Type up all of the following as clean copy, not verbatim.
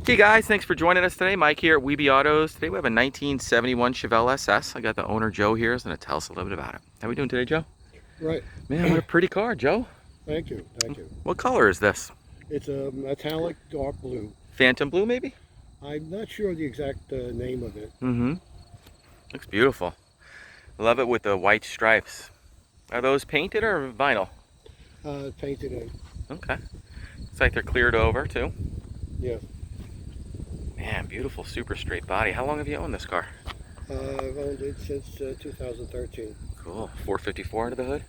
Hey guys, thanks for joining us today. Mike here at Weeby Autos. Today we have a 1971 Chevelle SS. I got the owner Joe here. He's going to tell us a little bit about it. How are we doing today, Joe? Right. Man, what a pretty car, Joe. Thank you. Thank you. What color is this? It's a metallic dark blue. Phantom blue, maybe? I'm not sure the exact name of it. Looks beautiful. Love it with the white stripes. Are those painted or vinyl? Painted in. Okay. Looks like they're cleared over too. Yeah. Man, beautiful super straight body. How long have you owned this car? I've owned it since 2013. Cool. 454 under the hood?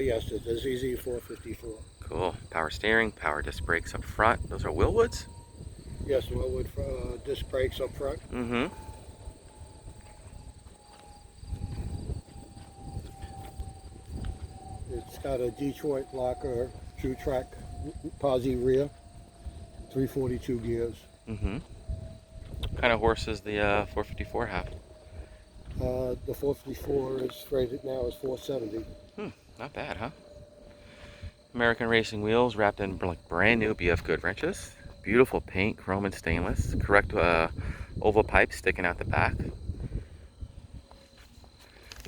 Yes, it's a ZZ454. Cool. Power steering, power disc brakes up front. Those are Wilwoods? Yes, Wilwood disc brakes up front. It's got a Detroit locker, true track, posi rear, 342 gears. What kind of horses the 454 have? The 454 is rated now as 470. Not bad, huh? American racing wheels wrapped in like brand new BF Good wrenches. Beautiful paint, chrome and stainless. Correct oval pipe sticking out the back.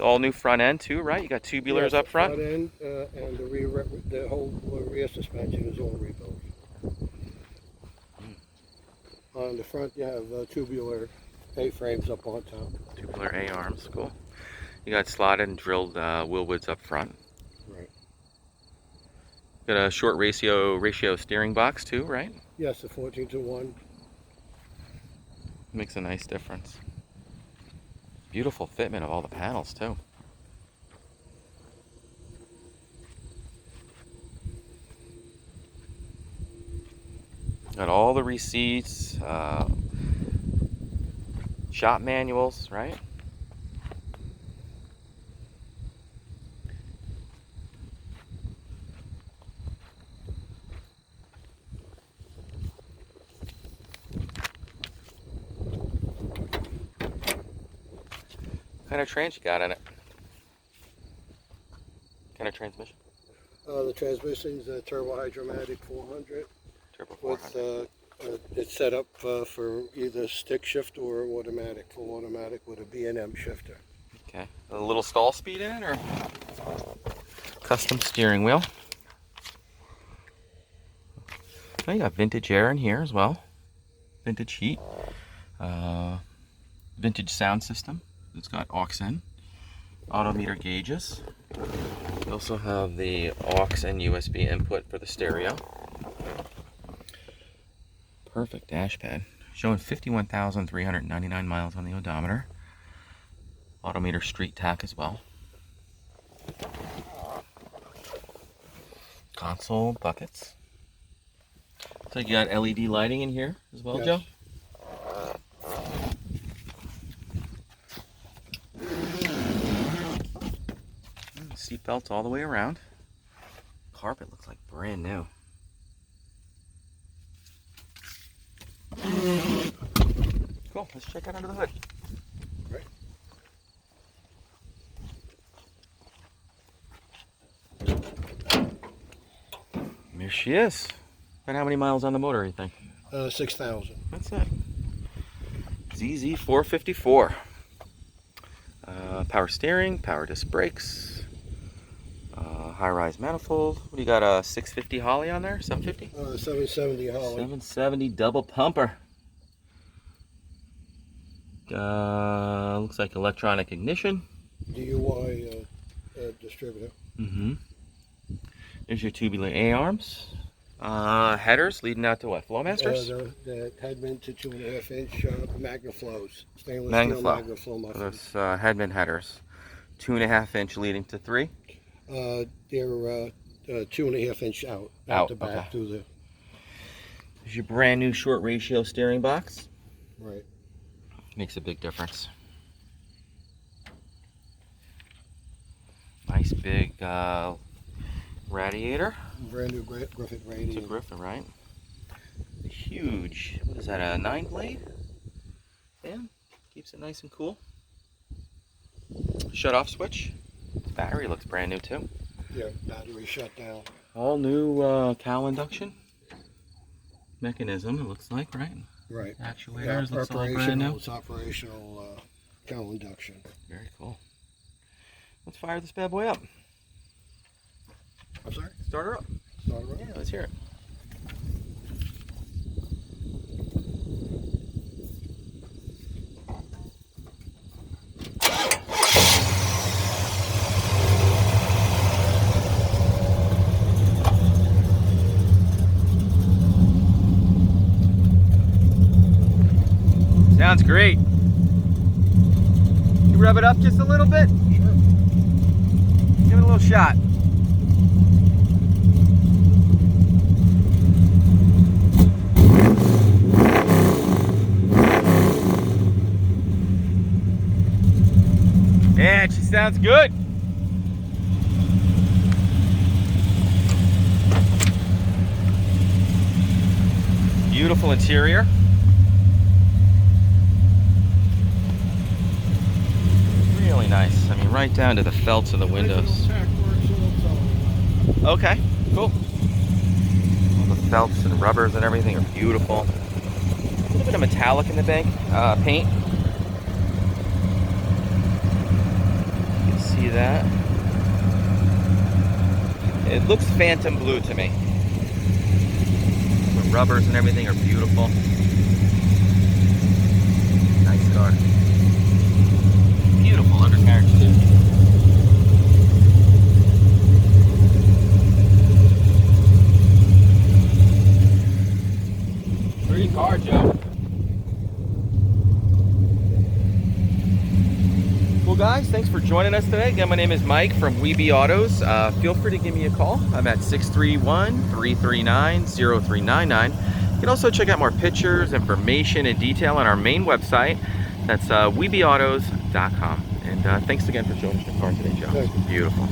All new front end too, right? You got tubulars up front. Front end and the whole rear suspension is all rebuilt. On the front, you have tubular A-frames up on top. Tubular A-Arms, cool. You got slotted and drilled Wilwoods up front. Right. Got a short ratio steering box too, right? Yes, a 14:1. Makes a nice difference. Beautiful fitment of all the panels too. Got all the receipts, shop manuals, right? What kind of trans you got in it? What kind of transmission? The transmission's a turbo hydromatic 400. Turbo 400. It's set up for either stick shift or automatic, full automatic with a B&M shifter. Okay. A little stall speed in it, or custom steering wheel? Oh, you got vintage air in here as well. Vintage heat. Vintage sound system. It's got aux in. Autometer gauges. You also have the aux and USB input for the stereo. Perfect dash pad. Showing 51,399 miles on the odometer. Autometer street tach as well. Console buckets. So you got LED lighting in here as well, Yes. Joe? Seat belts all the way around. Carpet looks like brand new. Cool, let's check out under the hood. Right. There she is. And how many miles on the motor, you think? 6,000. That's it. ZZ454. Power steering, power disc brakes, high-rise manifold. What do you got, a 650 Holly on there? 750? 770 Holly. 770 double pumper. Looks like electronic ignition. DUI distributor. There's your tubular A-arms. Headers leading out to what? Flowmasters? The Headman to 2.5 inch Magnaflows. Stainless steel Magnaflow mufflers. Those Headman headers. 2.5 inch leading to 3. They're 2.5 inch out the back okay. through the. There's your brand new short ratio steering box. Right. Makes a big difference. Nice big radiator. Brand new Griffin It's a radiator. Griffin, right? Huge. What is that, a 9-blade? Yeah, keeps it nice and cool. Shut off switch. Battery looks brand new too. Yeah, battery shut down. All new Cowl induction. mechanism, it looks like, right? Right. Actuators, looks all brand new. It's operational Cowl induction. Very cool. Let's fire this bad boy up. I'm sorry? Start her up. Start her up. Yeah, let's hear it. Sounds great. You rev it up just a little bit? Sure. Give it a little shot. Man, she sounds good. Beautiful interior. Really nice. I mean, right down to the felts of the windows. Okay, cool. All the felts and rubbers and everything are beautiful. A little bit of metallic in the paint. You can see that. It looks phantom blue to me. The rubbers and everything are beautiful. Nice car. Beautiful undercarriage too. Pretty car, Joe. Well guys, thanks for joining us today. Again, my name is Mike from Weeby Autos. Feel free to give me a call. I'm at 631-339-0399. You can also check out more pictures, information, and detail on our main website. That's weebyautos.com. And thanks again for showing us your car today, Joe. Thank you. Beautiful.